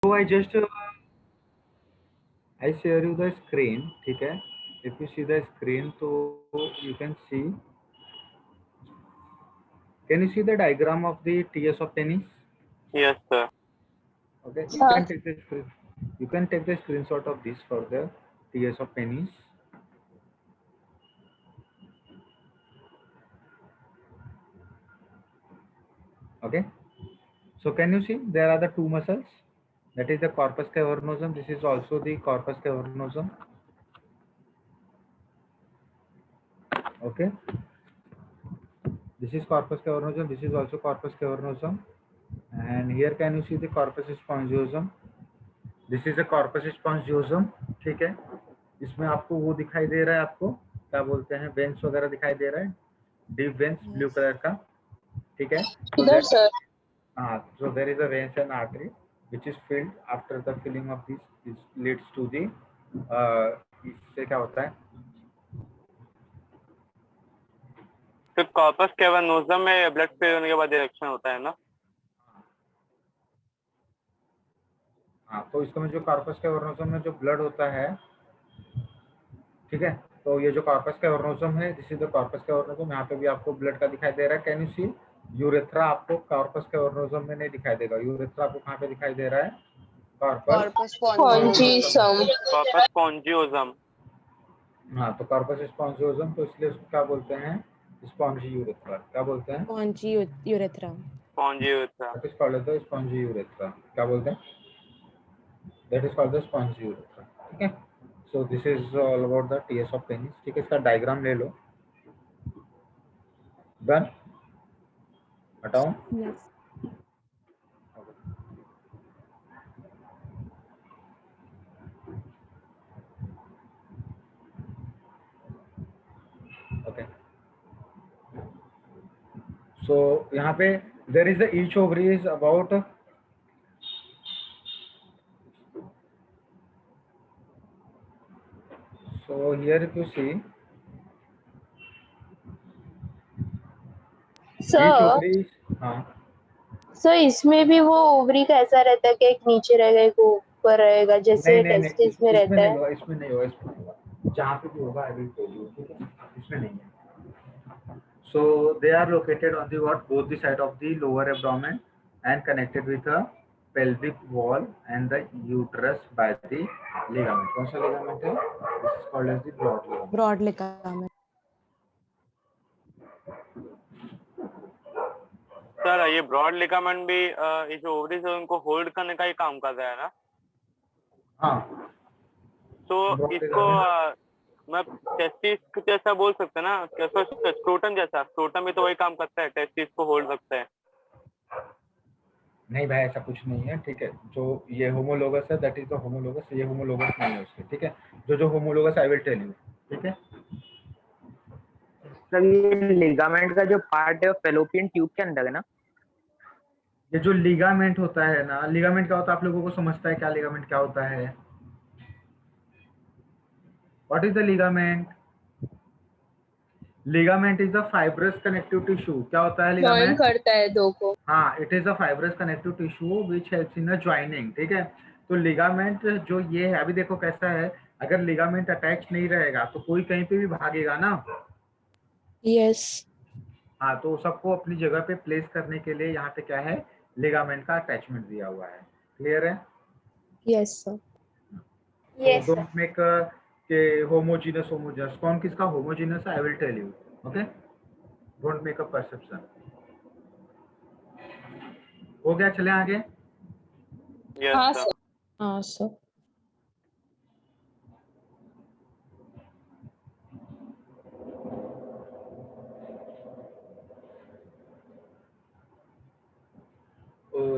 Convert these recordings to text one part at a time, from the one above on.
So I share you the screen, ठीक है? If you see the screen, तो you can see. Can you see the diagram of the TS of tennis? Yes, sir. Okay, you Sir. can take the screen. You can take the screenshot of this for the TS of tennis. Okay. So can you see there are the two muscles? That is the corpus cavernosum. This is also the corpus cavernosum. Okay. This is corpus cavernosum. This is also corpus cavernosum. And here can you see the corpus spongiosum? This is a corpus spongiosum, ठीक है? इसमें आपको वो दिखाई दे रहा है, आपको क्या बोलते हैं, वेन्स वगैरह दिखाई दे रहा है, डीप वेन्स ब्लू कलर का, ठीक है? इधर सर. हाँ, so there is a veins and artery which is filled. After the filling of this leads to the इससे क्या होता है? तो कॉर्पस कैवर्नोसम में ब्लड फेल होने के बाद इरेक्शन होता है ना? हाँ, तो इसमें जो कॉर्पस कैवर्नोसम में जो ब्लड होता है, ठीक है? तो ये जो कॉर्पस कैवर्नोसम है, this is the corpus cavernosum. यहाँ पे भी आपको ब्लड का दिखाई दे रहा है. Can you see? यूरेथ्रा आपको कॉर्पस कैवर्नोसम में नहीं दिखाई देगा. यूरेथ्रा आपको कहाँ पे दिखाई दे रहा है? Corpus spongiosum. Corpus spongiosum. हाँ, तो कॉर्पस स्पॉन्जियोसम, तो इसलिए उसको क्या बोलते हैं? Spongy urethra. क्या बोलते हैं? Spongy urethra. Spongy urethra. That is called as the spongy urethra. क्या बोलते हैं? That is called the spongy urethra. ठीक है? So this is all about the TS of penis. ठीक है? इसका डायग्राम ले लो. Done? हटाओ. Yes. Okay. So यहाँ पे there is the each ovary is about so here if you see each sir. ovary is हाँ सर इसमें भी वो ओवरी का ऐसा रहता है कि एक नीचे रहेगा एक ऊपर रहेगा जैसे टेस्टिस में रहता है. इसमें नहीं होगा. जहाँ पे भी होगा I will tell you. ठीक है? इसमें नहीं है. So they are located on the what? Both the side of the lower abdomen and connected with the pelvic wall and the uterus by the ligament. कौन सा ligament है? This is called as the broad ligament. Broad ligament. Sir ये broad ligament भी ये जो ovaries है उनको hold करने का ही काम कर रहा है ना? हाँ. तो इसको मैं टेस्टिस जैसा बोल सकते हैं ना? कैसा स्क्रोटम जैसा? स्क्रोटम भी तो वही काम करता है, टेस्टिस को होल्ड रखता है. नहीं भाई, ऐसा कुछ नहीं है. ठीक है? जो ये होमोलोगस है, दैट इज द होमोलोगस. ये होमोलोगस नहीं है उसके. ठीक है? जो homologous I will tell you. ठीक है? सर ये लिगामेंट का जो पार्ट है वो फेलोपियन ट्यूब के अंदर है ना? ये जो लिगामेंट होता है ना, लिगामेंट क्या होता है? आप लोगों को समझता है क्या लिगामेंट क्या होता है? What is the ligament? Ligament is the fibrous connective tissue. क्या होता है जॉइन लिगामेंट? करता है दो को. हाँ, it is a fibrous connective tissue which helps in a joining. ठीक है? तो लिगामेंट जो ये है, अभी देखो कैसा है, अगर लिगामेंट अटैच नहीं रहेगा तो कोई कहीं पे भी भागेगा ना. यस. हाँ, तो सबको अपनी जगह पे प्लेस करने के लिए यहाँ पे क्या है? लिगामेंट का अटैचमेंट दिया हुआ है. क्लियर है? Yes sir. डोंट मेक के होमोजीनस. कौन किसका होमोजीनस है? I will tell you. Okay? Don't make a perception. हो गया? चले आगे. हाँ सर. सर. हाँ सर.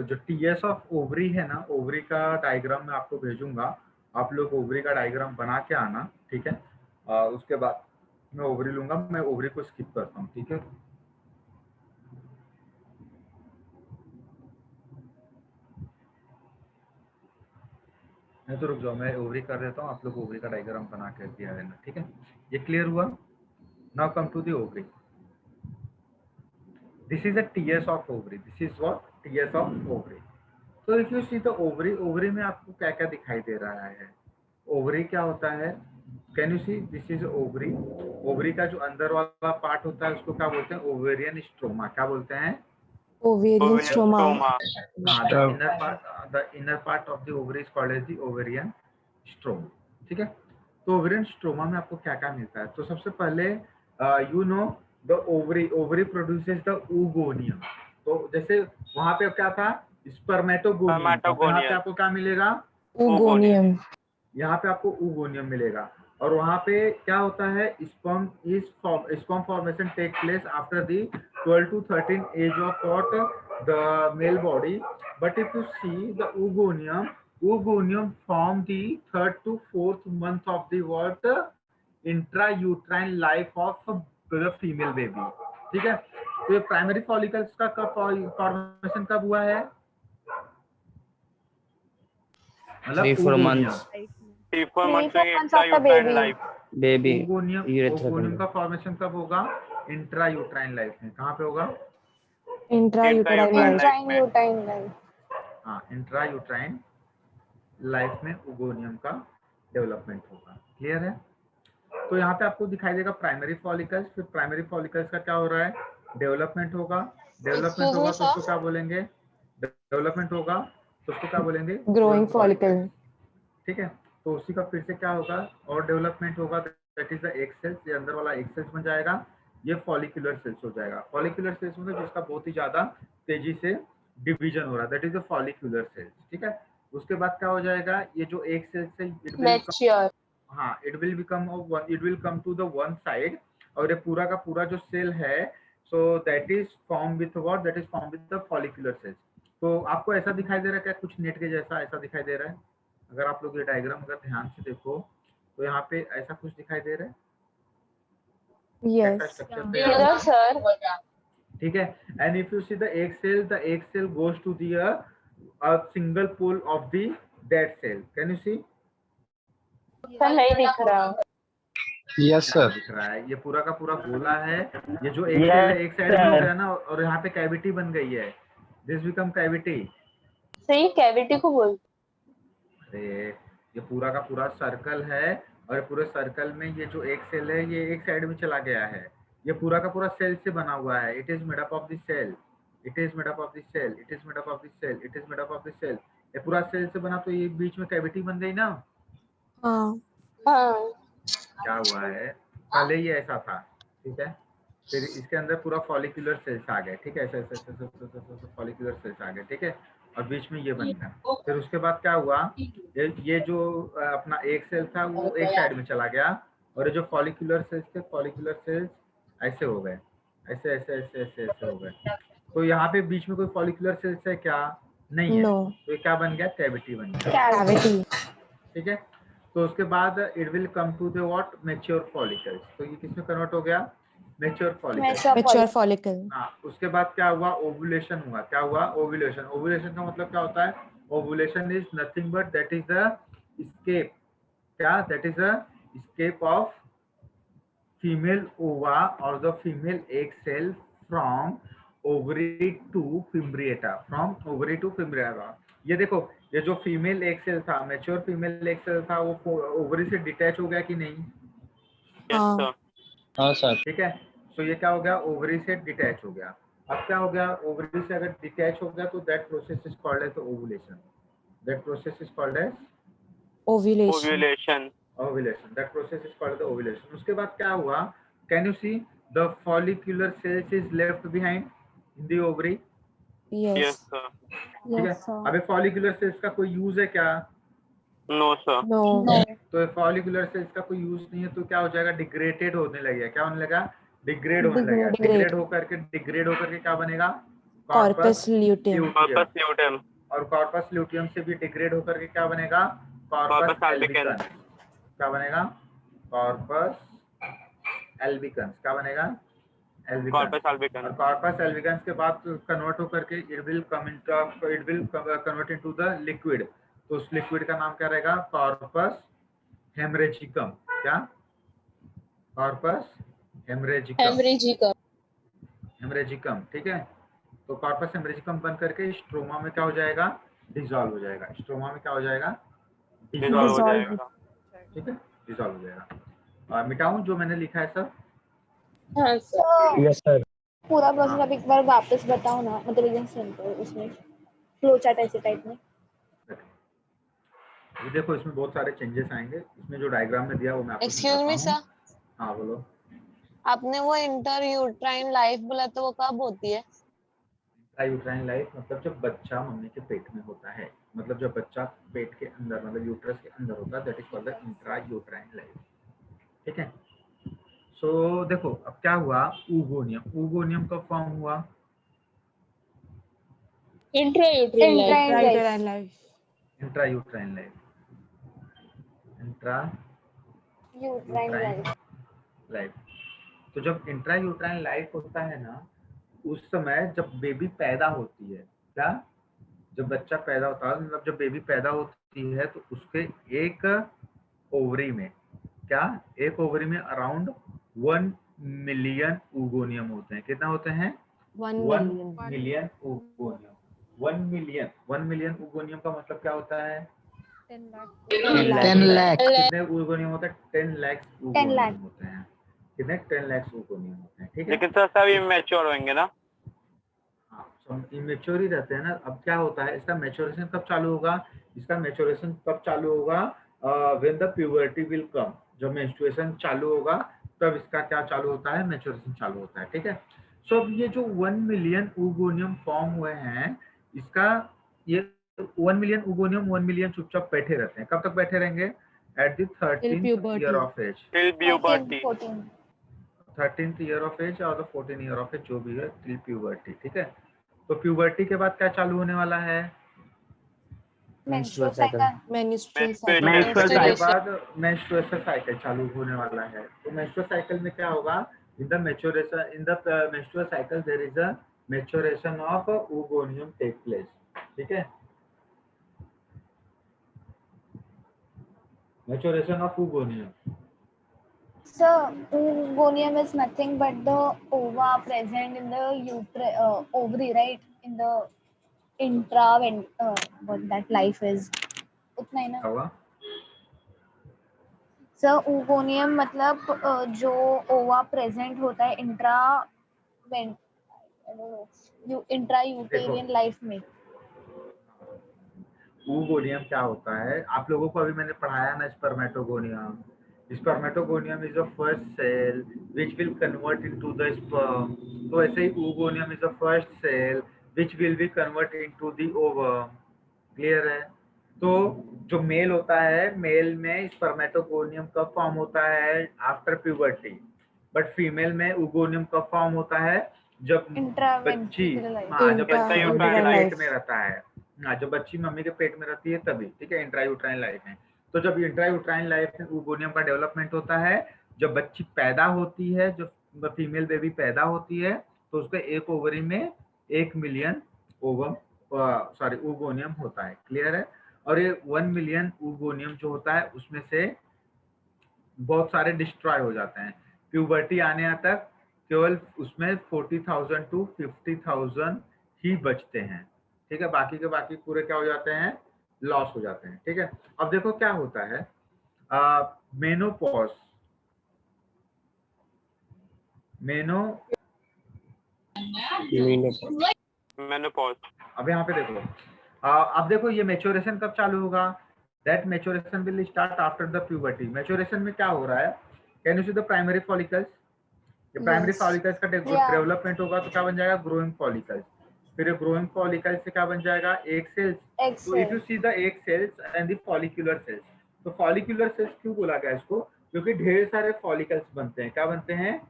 जो टीएस ऑफ ओवरी है ना, ओवरी का डायग्राम मैं आपको भेजूंगा. आप लोग ओवरी का डायग्राम बना के आना. ठीक है? उसके बाद मैं ओवरी लूंगा. मैं ओवरी को स्किप करता हूँ. ठीक है? नहीं तो रुक जाओ, मैं ओवरी कर देता हूँ. आप लोग ओवरी का डायग्राम बना के दिया है ना. ठीक है? ये क्लियर हुआ? Now come to the ovary. This is a TS of ovary. This is what? TS of ovary. तो if you see the ovary, ovary में आपको क्या क्या दिखाई दे रहा है? ओवरी क्या होता है? Can you see, this is ovary. Ovary का जो अंदर वाला पार्ट होता है उसको क्या बोलते हैं? Ovarian stroma. क्या बोलते हैं? Ovarian stroma. The inner part of the ovary is called as the ovarian stroma. ठीक है, तो ओवेरियन स्ट्रोमा में आपको क्या क्या मिलता है? तो सबसे पहले you know the ovary, ovary produces the oogonia। तो जैसे वहां पे क्या था? स्पर्मेटोगोनियम। यहाँ पे आपको क्या मिलेगा? Oogonium. यहाँ पे आपको oogonia मिलेगा। और वहां पे क्या होता है? Sperm formation take place after the 12 to 13 age of what the male body, but if you see the oogonium form the 3rd to 4th month of the what intrauterine life of the female baby। ठीक है, तो ये primary follicles का कब formation कब हुआ है? मतलब 3-4 months 3-4 months Three, 4 months of the baby. life। baby oogonia का फॉर्मेशन कब होगा? इंट्रायूट्राइन लाइफ में। कहाँ पे होगा? Intrauterine life. Intrauterine life. हाँ, इंट्रायूट्राइन लाइफ में oogonia का डेवलपमेंट होगा। क्लियर है? तो यहाँ पे आपको दिखाई देगा प्राइमरी फॉलिकल्स। फिर प्राइमरी फॉलिकल्स का क्या हो रहा है? डेवलपमेंट होगा। डेवलपमेंट होगा तो उसको क्या बोलेंगे? डेवलपमेंट होगा तो उसको क्या बोलेंगे? Growing follicle. ठीक है, तो उसी का फिर से क्या होगा? और डेवलपमेंट होगा, that is the egg sales. ये अंदर वाला एग सेल्स बन जाएगा, ये फॉलिकुलर सेल्स हो जाएगा। फॉलिकुलर सेल्स मतलब जिसका बहुत ही ज्यादा तेजी से डिवीजन हो रहा है, that is the follicular cells. ठीक है, उसके बाद क्या हो जाएगा? ये जो एग सेल्स है Mature. हाँ, it will come to the one side. और ये पूरा का पूरा जो सेल है, so that is form with what? That is form with the follicular cells. तो आपको ऐसा दिखाई दे रहा है क्या? कुछ नेट के जैसा ऐसा दिखाई दे रहा है? अगर आप लोग ये डायग्राम अगर ध्यान से देखो तो यहाँ पे ऐसा कुछ दिखाई दे रहा है? ऐसा Yes. Structure Yes, sir. ठीक है, and if you see the egg cell goes to the single pole of the dead cell. Can you see? Sir नहीं दिख रहा। yes sir दिख रहा है, ये पूरा का पूरा गोला है। ये जो एग सेल है एक साइड में हो गया ना, और यहाँ पे कैविटी बन गई है। This become cavity. सही कैविटी को बोल। अरे ये पूरा का पूरा सर्कल है, और पूरे सर्कल में ये जो एक सेल है ये एक साइड में चला गया है। ये पूरा का पूरा सेल से बना हुआ है। It is made up of the cell, it is made up of the cell, it is made up of the cell, it is made up of the cell. ये पूरा सेल से बना, तो ये बीच में कैविटी बन गई ना। हाँ. हाँ। क्या हुआ है? पहले ये ऐसा था, ठीक है, फिर इसके अंदर पूरा फॉलिकुलर सेल्स आ गए। ठीक है, ऐसे फॉलिकुलर सेल्स आ गए। ठीक है, और बीच में ये बन गया। फिर उसके बाद क्या हुआ? ये जो अपना एक सेल था वो एक साइड में चला गया, और ये जो फॉलिकुलर सेल्स थे, फॉलिकुलर सेल्स ऐसे हो गए, ऐसे ऐसे ऐसे ऐसे ऐसे हो गए। तो यहाँ पे बीच में कोई फॉलिकुलर सेल्स है क्या? नहीं है। No. तो ये क्या बन गया? कैविटी बन गया। Cavity. ठीक है, तो उसके बाद it will come to the what? Mature follicles. तो ये किसमें कन्वर्ट हो गया? Mature follicles. Mature follicle. हाँ, उसके बाद क्या हुआ? ओव्यूलेशन हुआ। क्या हुआ? ओव्यूलेशन। ओव्यूलेशन का मतलब क्या होता है? Ovulation is nothing but that is the escape। क्या? That is the escape of female ova और the female egg cell from ovary to fimbriata. From ovary to fimbriata. ये देखो, ये जो फीमेल एग सेल था, मैच्योर फीमेल एग सेल था, वो ovary से डिटैच हो गया कि नहीं? Yes, sir. हाँ सर ठीक है, तो ये क्या हो गया? ओवरी से डिटैच हो गया। अब क्या हो गया? ओवरी से अगर डिटैच हो गया तो that process is called as ovulation. That process is called as Ovulation. Ovulation. ovulation। That process is called the ovulation. उसके बाद क्या हुआ? Can you see the follicular cells is left behind in the ovary? Yes, Yes. sir. ठीक है, अबे follicular sales का कोई use है क्या? No, sir. No. तो फॉलिकुलर सेल्स का कोई यूज नहीं है, तो क्या हो जाएगा? डिग्रेडेड होने लगेगा। क्या होने लगा? डिग्रेड होने लगेगा। Degrade. डिग्रेड होकर के क्या बनेगा? Corpus luteum. Corpus luteum. और कॉर्पस ल्यूटियम से भी डिग्रेड होकर के क्या बनेगा? Corpus Corpus albicans. एल्बिकन्स। क्या बनेगा? Corpus albicans. क्या बनेगा? एल्बिकन्स। Corpus और albicans. कॉर्पस एल्बिकन्स के बाद कन्वर्ट होकर के it will convert into the liquid. तो उस लिक्विड का नाम क्या रहेगा? कॉर्पस हेमरेजिकम। क्या? कॉर्पस हेमरेजिकम। हेमरेजिकम। हेमरेजिकम। ठीक है, तो कॉर्पस हेमरेजिकम बन करके स्ट्रोमा में क्या हो जाएगा? डिसॉल्व हो जाएगा। स्ट्रोमा में क्या हो जाएगा? डिसॉल्व हो Dissolve. जाएगा। ठीक है, डिसॉल्व हो जाएगा। और मिटाऊं जो मैंने लिखा है सब? हाँ सर। Yes, sir. पूरा प्रोसेस आप एक बार वापस बताओ ना, मतलब एकदम सिंपल उसमें फ्लो चार्ट ऐसे टाइप में। ये देखो इसमें बहुत सारे चेंजेस आएंगे। इसमें जो डायग्राम में दिया वो मैं आपको एक्सक्यूज मी समझाता सर, हूं। हाँ बोलो। आपने वो इंटर यूट्राइन लाइफ बोला तो वो कब होती है? इंट्रायूट्राइन लाइफ मतलब जब बच्चा मम्मी के पेट में होता है, मतलब जब बच्चा पेट के अंदर मतलब यूट्रस के अंदर होता है, that is called the intrauterine life. ठीक है। सो देखो अब क्या हुआ, ऊगोनियम। ऊगोनियम का फॉर्म हुआ intrauterine Right life. and life. Intrauterine life. Uterine intrauterine life. Life. तो जब इंट्रायूट्राइन लाइफ होता है ना, उस समय जब बेबी पैदा होती है, क्या जब बच्चा पैदा होता है मतलब जब बेबी पैदा होती है तो उसके एक ओवरी में, क्या एक ओवरी में अराउंड 1 मिलियन ऊगोनियम होते हैं। कितना होते हैं? 1 1 million. Million oogonium. 1 million oogonium का मतलब क्या होता है? 10 lakh. कितने ऊगोनियम होते हैं? 10 लाख 10 ऊगोनियम लाख। होते हैं। कितने? 10 लाख ऊगोनियम होते हैं। ठीक है। लेकिन सर सभी मैच्योर होंगे ना? हाँ, इमेच्योर ही रहते हैं ना। अब क्या होता है, इसका मैच्योरेशन कब चालू होगा? इसका मैच्योरेशन कब चालू होगा? When the puberty will come. जब मेंस्ट्रुएशन चालू होगा तब इसका क्या चालू होता है? मैच्योरेशन चालू होता है। ठीक है। सो अब ये जो 1 मिलियन ऊगोनियम फॉर्म हुए हैं, इसका ये 1 मिलियन ऊगोनियम 1 मिलियन चुपचाप बैठे रहते हैं। कब तक बैठे रहेंगे? At the 13th puberty. Year of age. Till puberty. 14। 13th year of age और 14 ईयर ऑफ एज जो भी है, टिल प्यूबर्टी। ठीक है। तो प्यूबर्टी के बाद क्या चालू होने वाला है? Menstrual cycle. Menstrual cycle. Menstrual puberty के cycle. बाद मेंस्ट्रुअल साइकिल चालू होने वाला है। तो मेंस्ट्रुअल साइकिल में क्या होगा? In the maturation, in the menstrual cycle there is a maturation of oogoneum take place. ठीक है। Maturation of oogoneum। So, oogoneum is nothing but the ova present in the ovary, right? In the what that life is. उतना ही ना? क्या हुआ? So, oogoneum मतलब जो ओवा present होता है इंट्रायूटेरियन लाइफ में। oogoneum क्या होता है? आप लोगों को अभी मैंने पढ़ाया ना, spermatogonium. Spermatogonium is the first cell which will convert into the sperm. तो ऐसे ही oogoneum is the first cell which will be convert into the ovum. Clear है? तो जो मेल होता है, मेल में स्पर्मेटोगोनियम कब फॉर्म होता है? After puberty. बट फीमेल में oogoneum कब फॉर्म होता है? जब बच्ची, इंट्रावेंट्रिकुलर लाइफ। हाँ, जब बच्ची मम्मी के Intrauterine पेट life. में रहता है। हाँ, जब बच्ची मम्मी के पेट में रहती है तभी। ठीक है, इंट्रायूट्राइन लाइफ में। तो जब इंट्रायूट्राइन लाइफ में oogoneum का डेवलपमेंट होता है, जब बच्ची पैदा होती है, जब फीमेल बेबी पैदा होती है, तो उसके एक ओवरी में 1 मिलियन ओवम oogoneum होता है। क्लियर है? और ये 1 मिलियन oogoneum जो होता है उसमें से बहुत सारे डिस्ट्रॉय हो जाते हैं। प्यूबर्टी आने तक केवल उसमें 40,000 to 50,000 ही बचते हैं। ठीक है, बाकी के बाकी पूरे क्या हो जाते हैं? लॉस हो जाते हैं। ठीक है। अब देखो क्या होता है, मेनोपॉज मेनोपॉज। अब यहाँ पे देखो, अब देखो ये मैच्योरेशन कब चालू होगा? That maturation will start after the puberty. Maturation में क्या हो रहा है? Can you see the primary follicles? ये प्राइमरी Yes. फॉलिकल्स का डेवलपमेंट होगा तो क्या बन जाएगा? Growing follicles. फिर ग्रोइंग फॉलिकल्स से क्या बन जाएगा? Egg cells. तो if you see the egg cells and the follicular cells, तो फॉलिक्यूलर सेल्स क्यों बोला गया इसको? क्योंकि ढेर सारे फॉलिकल्स बनते हैं। क्या बनते हैं?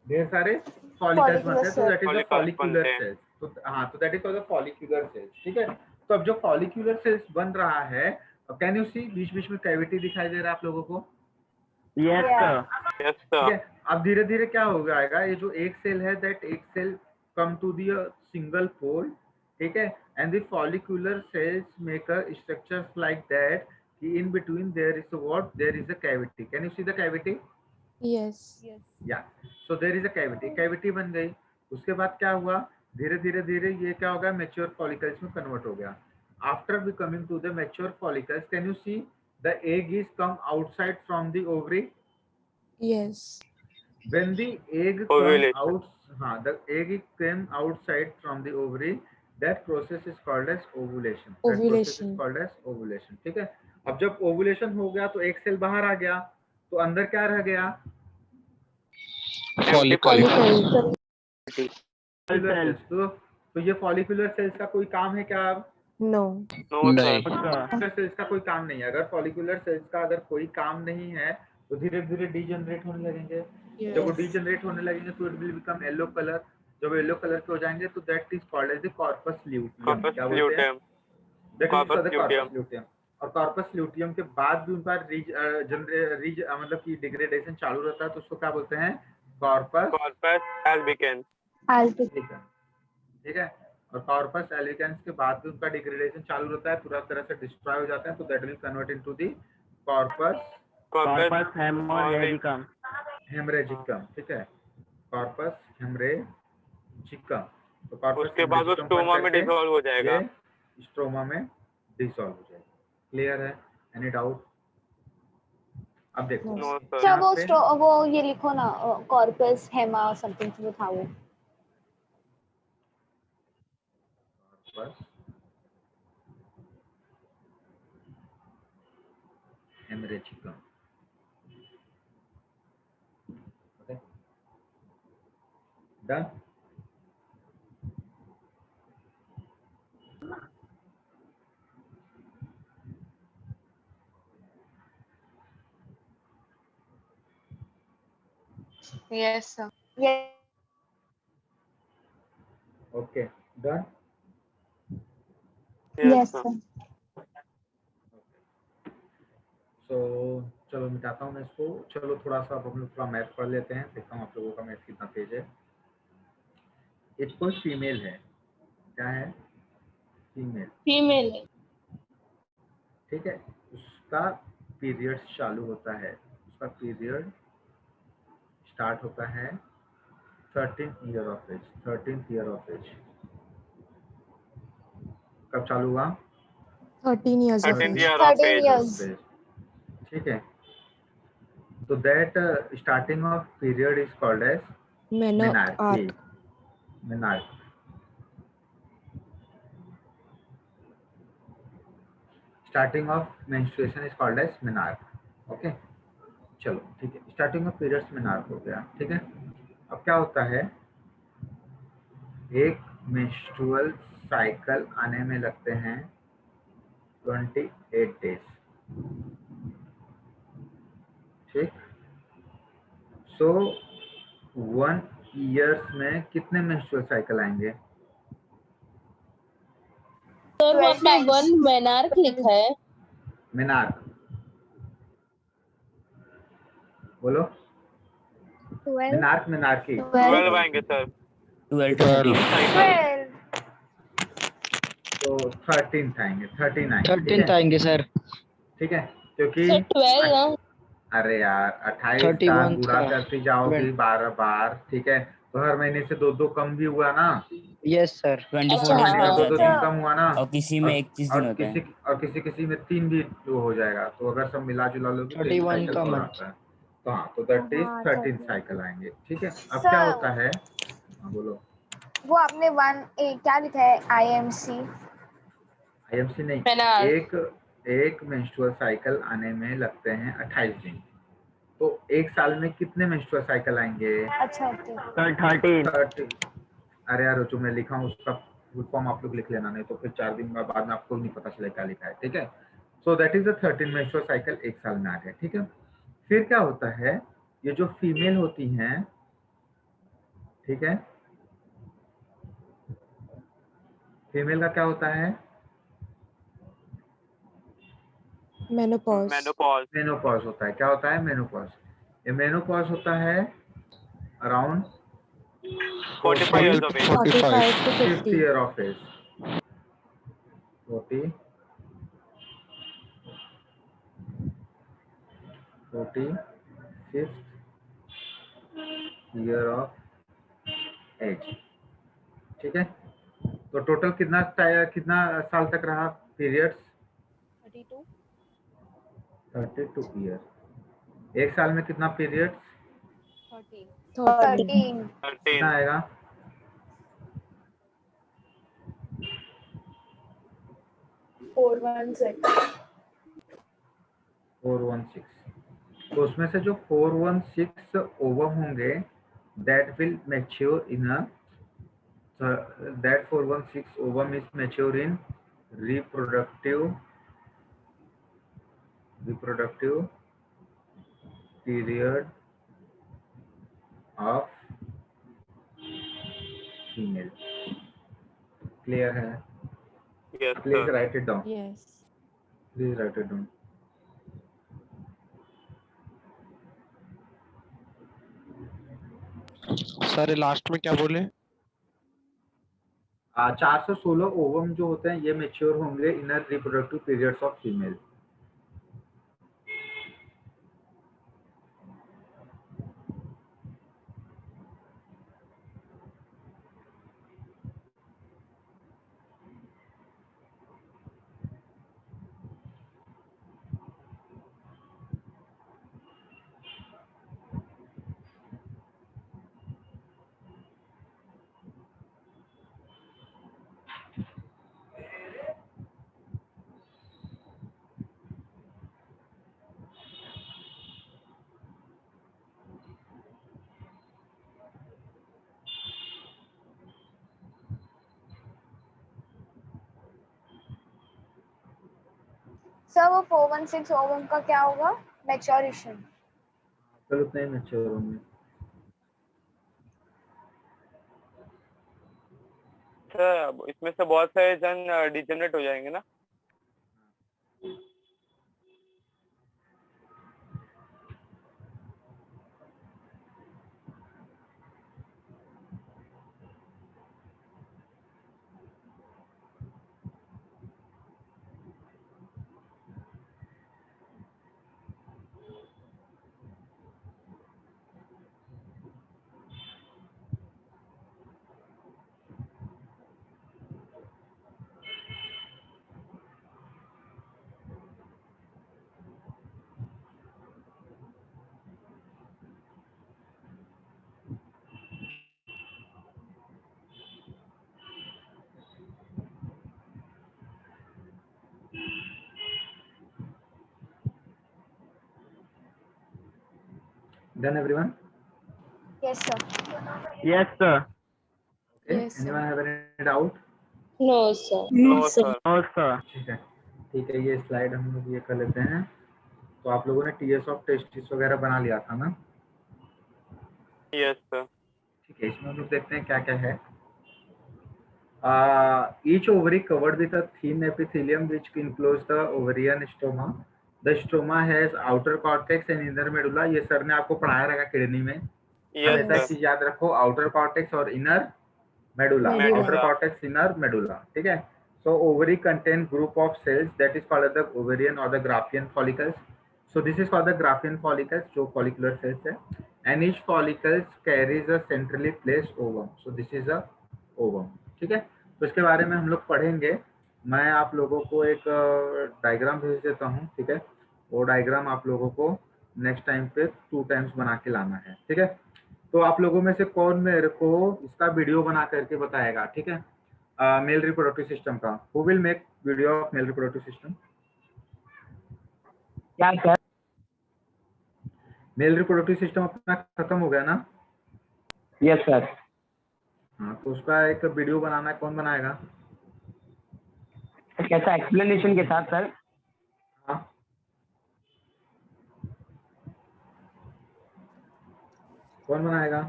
ढेर सारे फॉलिकल्स बनते हैं। तो that is the follicular cells. तो हाँ, तो that is called the follicular cells. ठीक है। तो अब जो फॉलिक्यूलर सेल्स बन रहा है, कैन यू सी बीच बीच में कैविटी दिखाई दे रहा है आप लोगों को? Yes, sir. यस ठीक सर। है। अब धीरे धीरे क्या हो जाएगा, ये जो एक सेल है, दैट एक cell come to the single pole. ठीक है। And the follicular cells make a structures like that, in between there is what? There is a cavity. Can you see the cavity? Yes. या so there is a cavity. Cavity बन गई। उसके बाद क्या हुआ? धीरे धीरे धीरे ये क्या होगा? मैच्योर फॉलिकल्स में कन्वर्ट हो गया। after we coming to the mature follicles, can you see the egg is come outside from the ovary? Yes. When the egg come Ovulation. out, the egg came outside from the ovary, that process is called as ovulation. That process is Ovulation. called as ovulation. ठीक है. अब जब ovulation हो गया तो एक cell बाहर आ गया, तो अंदर क्या रह गया? Follicle. Follicle. Follicular cells. तो ये follicular cells का कोई काम है क्या? No. No, sir. follicular cells का कोई काम नहीं है. अगर follicular cells का अगर कोई काम नहीं है तो धीरे धीरे डीजनरेट होने लगेंगे. जब वो Yes. डीजनरेट होने लगेंगे तो it will become yellow colour. जब येलो कलर के हो जाएंगे तो that is called as the corpus luteum. Corpus क्या बोलते हैं? luteum. That is Corpus the luteum. Corpus luteum. और कॉर्पस ल्यूटियम के बाद भी उनका मतलब कि डिग्रेडेशन चालू रहता है, तो उसको क्या बोलते हैं? Corpus Corpus albicans. एल्बिकन्स. ठीक है. और कॉर्पस एल्बिकन्स के बाद भी उनका डिग्रेडेशन चालू रहता है, पूरा तरह से डिस्ट्रॉय हो जाता है, तो that will convert into the corpus Corpus हेमोरेजिकम. हेमरेजिकम. ठीक है. कॉर्पस हेमरेजिकम. तो कॉर्पस उसके बाद वो स्टोमा में डिसॉल्व हो जाएगा. स्ट्रोमा में डिसॉल्व हो जाएगा. क्लियर है? Any doubt? अब देखो. No, sir. अच्छा यहाँ पे वो ये लिखो ना, कॉर्पस हेमा समथिंग जो था वो. Corpus haemorrhagicum. Okay, done. Yes, sir. Yes. Okay, done. Yes, sir. तो चलो मिटाता हूँ मैं इसको. चलो थोड़ा सा अब हम लोग थोड़ा मैथ पढ़ लेते हैं. देखता हूँ आप लोगों का मैथ कितना तेज है. एक कोई फीमेल है. क्या है? फीमेल. Female. ठीक है. उसका पीरियड चालू होता है. उसका पीरियड स्टार्ट होता है 13th year of age. 13th year of age. कब चालू हुआ? 13 years of 13th age. year of 13 age. years. ठीक है. तो that starting of period is called as menarche. Menarche. Starting of menstruation is called as menarche. Okay, चलो ठीक है. Starting of periods menarche हो गया. ठीक है. अब क्या होता है? एक मेंस्ट्रुअल साइकिल आने में लगते हैं 28 डेज. ठीक. सो 1 ईयर्स में कितने मेंस्ट्रुअल साइकिल आएंगे? सर वो 12 आपने times. 1 मेनार्क लिखा है. मेनार्क. बोलो. 12. Menarche menarche. 12 आएंगे सर. 12 तो 13th आएंगे. 13 आएंगे. 13th आएंगे सर. ठीक है. क्योंकि सर 12 ना. अरे यार 28 का 31 पूरा का. करती जाओगी 12 बार. ठीक है. तो हर महीने से 2-2 कम भी हुआ ना. Yes sir. 24 अच्छा, डेज महीने का का होता 2-2 है दिन कम हुआ ना. और किसी में 21 दिन होता है. और किसी में 3 भी वो हो जाएगा. तो अगर सब मिला जुला लोगे तो 31 साइकिल का पूरा मत. आता है. तो हाँ, तो दैट इज हाँ, 13th साइकिल आएंगे. ठीक है. अब क्या Sir. होता है? हाँ बोलो. वो आपने क्या लिखा है? IMC. आईएमसी नहीं. मेनार्क. एक मेंस्ट्रुअल साइकिल आने में लगते हैं 28 दिन. तो एक साल में कितने मेंस्ट्रुअल साइकिल आएंगे? अच्छा ओके. सर 13. अरे यार जो मैं लिखा हूँ उसका फुल फॉर्म आप लोग लिख लेना, नहीं तो फिर 4 दिन बाद में आपको नहीं पता चले क्या लिखा है. ठीक है. So that is the 13 menstrual cycle एक साल में आ गए. ठीक है. फिर क्या होता है? ये जो फीमेल होती हैं, ठीक है, फीमेल का क्या होता है? Menopause. Menopause. मेनोपॉज होता है. क्या होता है? मेनोपॉज. ये मेनोपॉज होता है around 45 years of age. 45 to 50th 50. year of age. 45th year of age. ठीक है. तो टोटल कितना साल तक रहा पीरियड्स 32 32 ईयर। एक साल में कितना पीरियड्स 13 13. 13. कितना आएगा? 416। तो उसमें से जो 416 ओवम होंगे that will mature in a that 416 ovum is mature in reproductive period of female. Clear है? Yes, Please sir. write it down. Yes. Please write it down. Sir last में क्या बोले? 416 ओवम जो होते हैं ये मेच्योर होंगे इन reproductive periods of female. Sir वो 416 ओवम का क्या होगा? मैच्योरेशन। कल उतना ही मेच्योर होंगे। सर इसमें से बहुत सारे जन डिजेनरेट हो जाएंगे ना? Done everyone? Yes sir. Yes, sir. Okay. Yes, sir. Anyone have any doubt? No, sir. No, sir. No, sir. ठीक है ये स्लाइड हम लोग ये कर लेते हैं। तो आप लोगों ने टीएस ऑफ टेस्टिस वगैरह बना लिया था ना? Yes, sir. ठीक है इसमें हम लोग देखते हैं क्या क्या है। Each ovary covered with a thin epithelium which encloses the ovarian stoma. The stoma has outer cortex and inner medulla. ये सर ने आपको पढ़ाया रहेगा किडनी में। Yes, हमेशा एक sir. चीज याद रखो, आउटर कॉर्टेक्स और inner medulla. Medulla. Outer cortex, inner medulla, ठीक है। So ovary contain group of cells that is called as the ovarian or the Graafian follicles. So this is called the Graafian follicles, जो follicular cells है. And each follicles carries a centrally placed ovum. So this is a ovum, ठीक है। तो इसके बारे में हम लोग पढ़ेंगे। मैं आप लोगों को एक डायग्राम भेज देता हूँ, ठीक है। वो डायग्राम आप लोगों को नेक्स्ट टाइम पे 2 टाइम्स बना के लाना है, ठीक है। तो आप लोगों में से कौन मेरे को इसका वीडियो बना करके बताएगा, ठीक है। मेल रिप्रोडक्टिव सिस्टम का, who will make video of male reproductive system? क्या सर? मेल रिप्रोडक्टिव सिस्टम अपना खत्म हो गया ना? Yes sir. हाँ तो उसका एक वीडियो बनाना है, कौन बनाएगा? कैसा एक्सप्लेनेशन के साथ सर? हाँ कौन बनाएगा?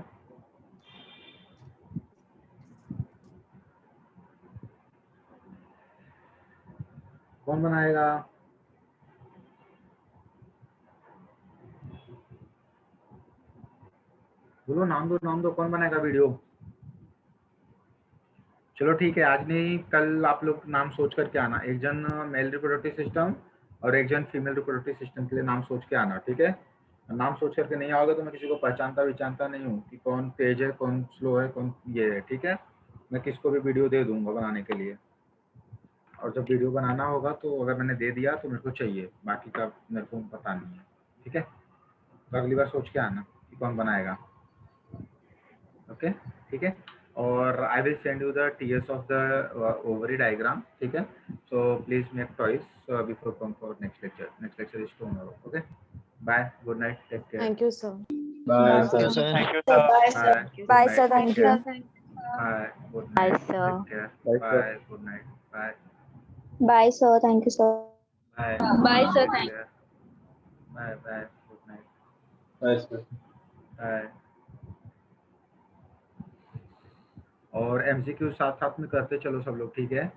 कौन बनाएगा? बोलो, नाम दो, कौन बनाएगा वीडियो? चलो ठीक है, आज नहीं कल आप लोग नाम सोच करके आना। एक जन मेल रिप्रोडक्टिव सिस्टम और एक जन फीमेल रिप्रोडक्टिव सिस्टम के लिए नाम सोच के आना, ठीक है। नाम सोच करके नहीं आओगे तो मैं किसी को पहचानता नहीं हूँ कि कौन तेज है, कौन स्लो है, कौन ये है, ठीक है। मैं किसको भी वीडियो दे दूंगा बनाने के लिए। और जब वीडियो बनाना होगा तो अगर मैंने दे दिया तो मेरे को चाहिए, बाकी का मेरे को पता नहीं है, ठीक है। तो अगली बार सोच के आना कि कौन बनाएगा, ओके, ठीक है। और I will send you the TS of the ovary diagram, ठीक है। So please make toys before come for next lecture. Next lecture is tomorrow, okay. Bye, good night, take care. Thank you, sir. Bye, Bye, sir. Thank you So sir. bye, sir. Bye. Bye, Good sir. night. Thank Take you. care. Bye. Good Bye, night. sir. Take care. Bye, sir. Bye. Good night. Bye. Bye, sir. Thank you, sir. Bye. Bye, sir. Take Thank care. Bye. Bye. Good night. Bye, sir. Bye. और MCQ साथ साथ में करते चलो सब लोग, ठीक है।